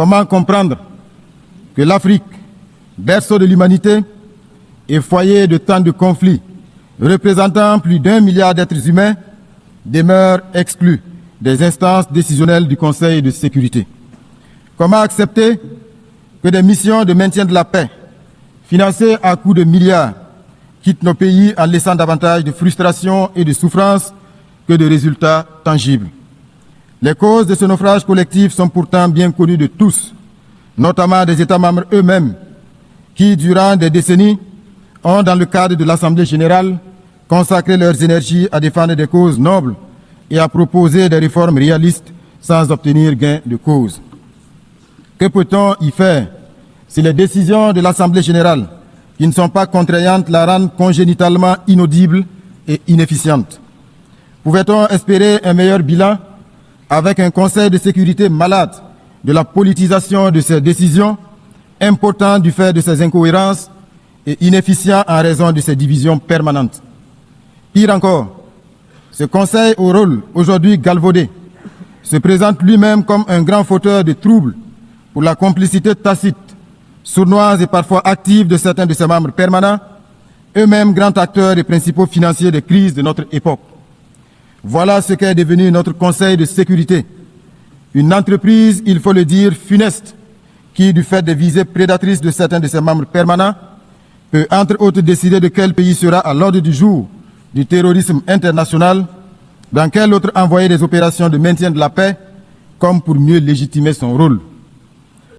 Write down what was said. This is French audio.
Comment comprendre que l'Afrique, berceau de l'humanité et foyer de tant de conflits, représentant plus d'1 milliard d'êtres humains, demeure exclue des instances décisionnelles du Conseil de sécurité? Comment accepter que des missions de maintien de la paix, financées à coups de milliards, quittent nos pays en laissant davantage de frustration et de souffrance que de résultats tangibles? Les causes de ce naufrage collectif sont pourtant bien connues de tous, notamment des États membres eux-mêmes, qui, durant des décennies, ont, dans le cadre de l'Assemblée générale, consacré leurs énergies à défendre des causes nobles et à proposer des réformes réalistes sans obtenir gain de cause. Que peut-on y faire si les décisions de l'Assemblée générale, qui ne sont pas contraignantes, la rendent congénitalement inaudible et inefficiente? Pouvait-on espérer un meilleur bilan avec un Conseil de sécurité malade de la politisation de ses décisions, important du fait de ses incohérences et inefficient en raison de ses divisions permanentes? Pire encore, ce Conseil au rôle aujourd'hui galvaudé se présente lui-même comme un grand fauteur de troubles pour la complicité tacite, sournoise et parfois active de certains de ses membres permanents, eux-mêmes grands acteurs et principaux financiers des crises de notre époque. Voilà ce qu'est devenu notre Conseil de sécurité. Une entreprise, il faut le dire, funeste, qui, du fait des visées prédatrices de certains de ses membres permanents, peut entre autres décider de quel pays sera à l'ordre du jour du terrorisme international, dans quel autre envoyer des opérations de maintien de la paix, comme pour mieux légitimer son rôle.